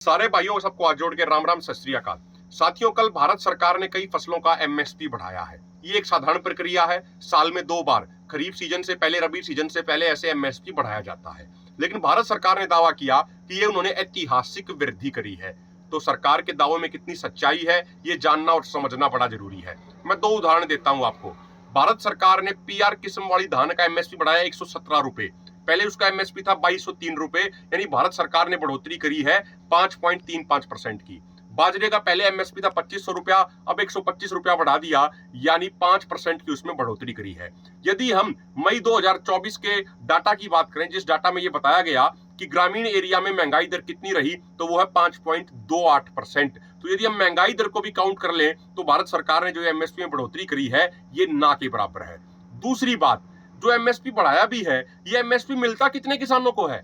सारे भाइयों सबको हाथ जोड़ के राम राम सत श्री अकाल। साथियों, कल भारत सरकार ने कई फसलों का एमएसपी बढ़ाया है। ये एक साधारण प्रक्रिया है। साल में 2 बार, खरीफ सीजन से पहले, रबी सीजन से पहले ऐसे एमएसपी बढ़ाया जाता है। लेकिन भारत सरकार ने दावा किया कि ये उन्होंने ऐतिहासिक वृद्धि करी है। तो सरकार के दावों में कितनी सच्चाई है, ये जानना और समझना बड़ा जरूरी है। मैं 2 उदाहरण देता हूं आपको। भारत सरकार ने पीआर किस्म वाली धान का एमएसपी बढ़ाया 117 रुपए। पहले उसका एमएसपी था 2203 रुपए, यानी भारत सरकार ने बढ़ोतरी करी है 5.35% की। बाजरे का पहले एमएसपी था 2500 रुपया, अब 125 रुपया बढ़ा दिया, यानी 5% की उसमें बढ़ोतरी करी है। यदि हम मई 2024 के डाटा की बात करें, जिस डाटा में ये बताया गया कि ग्रामीण एरिया में महंगाई दर कितनी रही, तो वो है 5.28%। तो यदि हम महंगाई दर को भी काउंट कर लें तो भारत सरकार ने जो एमएसपी में बढ़ोतरी करी है, ये ना के बराबर है। दूसरी बात, जो एमएसपी बढ़ाया भी है, ये एमएसपी मिलता कितने किसानों को है?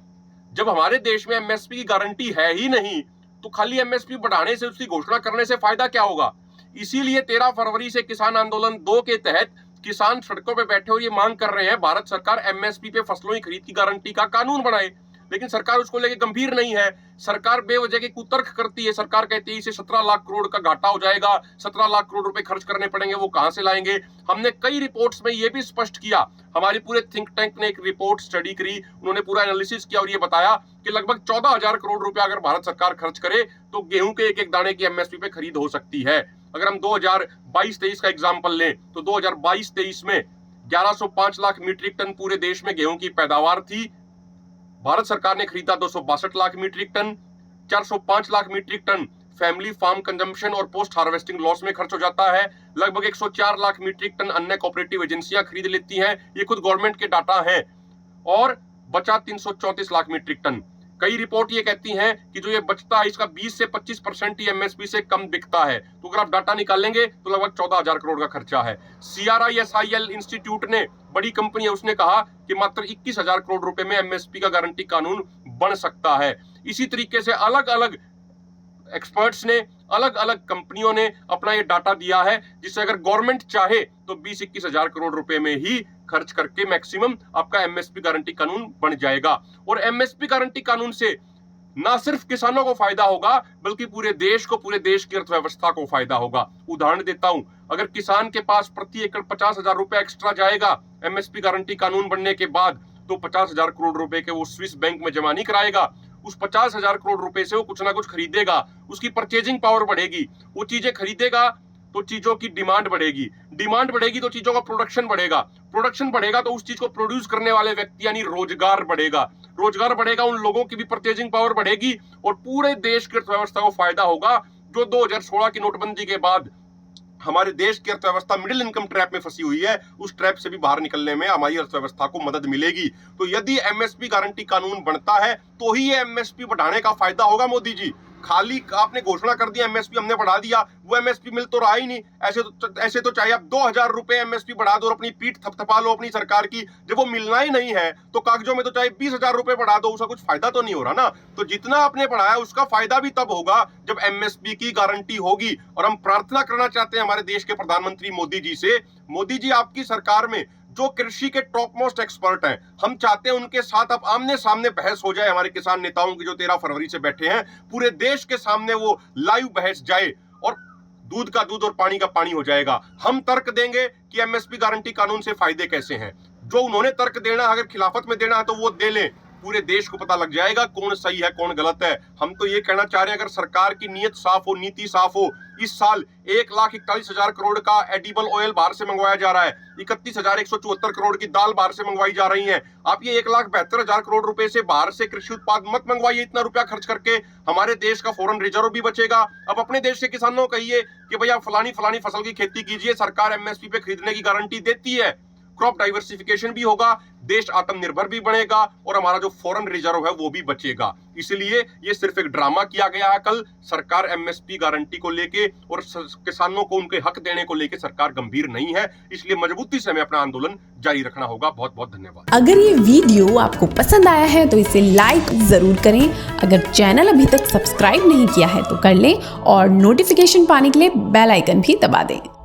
जब हमारे देश में एमएसपी की गारंटी है ही नहीं, तो खाली एमएसपी बढ़ाने से, उसकी घोषणा करने से फायदा क्या होगा? इसीलिए 13 फरवरी से किसान आंदोलन 2 के तहत किसान सड़कों पे बैठे हुए ये मांग कर रहे हैं, भारत सरकार एमएसपी पे फसलों की खरीद की गारंटी का कानून बनाए। लेकिन सरकार उसको लेके गंभीर नहीं है। सरकार बेवजह के कुतर्क करती है। सरकार कहती है इसे 17 लाख करोड़ का घाटा हो जाएगा, 17 लाख करोड़ रुपए खर्च करने पड़ेंगे, वो कहां से लाएंगे? हमने कई रिपोर्ट्स में ये भी स्पष्ट किया, हमारी पूरे थिंक टैंक ने एक रिपोर्ट स्टडी करी, उन्होंने पूरा एनालिसिस किया और ये बताया कि लगभग 14,000 करोड़ रुपया अगर भारत सरकार खर्च करे तो गेहूं के एक दाने की एमएसपी पे खरीद हो सकती है। अगर हम 2022-23 का एग्जाम्पल लें तो 2022-23 में 1105 लाख मीट्रिक टन पूरे देश में गेहूं की पैदावार थी। भारत सरकार ने खरीदा 262 lakh metric ton. 405 lakh metric ton family farm consumption और पोस्ट हार्वेस्टिंग लॉस में खर्च हो जाता है। लगभग 104 लाख मीट्रिक टन अन्य कोऑपरेटिव एजेंसियां खरीद लेती हैं, ये खुद गवर्नमेंट के डाटा हैं। और बचा 334 लाख मीट्रिक टन। कई रिपोर्ट ये कहती हैं कि जो ये बचता है, इसका 20 से 25% ही एमएसपी से कम बिकता है। तो अगर आप डाटा निकालेंगे तो लगभग 14,000 करोड़ का खर्चा है। CRISIL इंस्टीट्यूट ने, बड़ी कंपनी है, उसने कहा कि मात्र 21,000 करोड़ रुपए में एमएसपी का गारंटी कानून बन सकता है। इसी तरीके से अलग अलग एक्सपर्ट्स ने, अलग अलग कंपनियों ने अपना ये डाटा दिया है, जिससे अगर गवर्नमेंट चाहे तो 20-21 हजार करोड़ रुपए में ही खर्च करके मैक्सिमम आपका एमएसपी गारंटी कानून बन जाएगा। और एमएसपी गारंटी कानून से ना सिर्फ किसानों को फायदा होगा, बल्कि पूरे देश को, पूरे देश की अर्थव्यवस्था को फायदा होगा। उदाहरण देता हूं, अगर किसान के पास प्रति एकड़ 50,000 रुपए एक्स्ट्रा जाएगा एमएसपी गारंटी कानून बनने के बाद, तो 50,000 करोड़ रुपए के वो स्विस बैंक में जमा नहीं कराएगा। उस 50,000 करोड़ रुपए से वो कुछ ना कुछ खरीदेगा, उसकी परचेजिंग पावर बढ़ेगी, वो चीजें खरीदेगा तो चीजों की डिमांड बढ़ेगी, डिमांड बढ़ेगी तो चीजों का प्रोडक्शन बढ़ेगा, प्रोडक्शन बढ़ेगा तो उस चीज को प्रोड्यूस करने वाले व्यक्ति यानी रोजगार बढ़ेगा, रोजगार बढ़ेगा, उन लोगों की भी परचेजिंग पावर बढ़ेगी और पूरे देश की अर्थव्यवस्था को फायदा होगा। जो 2016 की नोटबंदी के बाद हमारे देश की अर्थव्यवस्था मिडिल इनकम ट्रैप में फंसी हुई है, उस ट्रैप से भी बाहर निकलने में हमारी अर्थव्यवस्था को मदद मिलेगी। तो यदि एमएसपी गारंटी कानून बनता है तो ही ये एमएसपी बढ़ाने का फायदा होगा। मोदी जी, खाली आपने घोषणा कर दिया एमएसपी हमने बढ़ा दिया, वो एमएसपी मिल तो रहा ही नहीं। ऐसे तो चाहे आप 2,000 रुपए एमएसपी बढ़ा दो और अपनी पीठ थपथपा लो अपनी सरकार की, जब वो मिलना ही नहीं है तो कागजों में तो चाहे 20,000 रुपए बढ़ा दो, उसका कुछ फायदा तो नहीं हो रहा ना। तो जितना आपने बढ़ाया उसका फायदा भी तब होगा जब एमएसपी की गारंटी होगी। और हम प्रार्थना करना चाहते हैं हमारे देश के प्रधानमंत्री मोदी जी से, मोदी जी, आपकी सरकार में जो कृषि के टॉप मोस्ट एक्सपर्ट हैं, हम चाहते हैं उनके साथ अब आमने सामने बहस हो जाए। हमारे किसान नेताओं की जो 13 फरवरी से बैठे हैं, पूरे देश के सामने वो लाइव बहस जाए और दूध का दूध और पानी का पानी हो जाएगा। हम तर्क देंगे कि एमएसपी गारंटी कानून से फायदे कैसे हैं। जो उन्होंने तर्क देना, अगर खिलाफत में देना है तो वो दे लें, पूरे देश को पता लग जाएगा कौन सही है कौन गलत है। हम तो ये कहना चाह रहे हैं, अगर सरकार की नीयत साफ हो, नीति साफ हो, इस साल 1,41,000 करोड़ का एडिबल ऑयल बाहर से मंगवाया जा रहा है, 31,174 करोड़ की दाल बाहर से मंगवाई जा रही है। आप ये 1,72,000 करोड़ रुपए से बाहर से कृषि उत्पाद मत मंगवाइए। इतना रुपया खर्च करके हमारे देश का फॉरेन रिजर्व भी बचेगा। अब अपने देश के किसानों को कहिए कि भैया फलानी फलानी फसल की खेती कीजिए, सरकार एमएसपी पे खरीदने की गारंटी देती है। क्रॉप डाइवर्सिफिकेशन भी होगा, देश आत्मनिर्भर भी बनेगा और हमारा जो फॉरेन रिजर्व है वो भी बचेगा। इसलिए ये सिर्फ एक ड्रामा किया गया है। कल सरकार एमएसपी गारंटी को लेके और किसानों को उनके हक देने को लेके सरकार गंभीर नहीं है, इसलिए मजबूती से हमें अपना आंदोलन जारी रखना होगा। बहुत बहुत धन्यवाद। अगर ये वीडियो आपको पसंद आया है तो इसे लाइक जरूर करें। अगर चैनल अभी तक सब्सक्राइब नहीं किया है तो कर लें और नोटिफिकेशन पाने के लिए बेल आइकन भी दबा दें।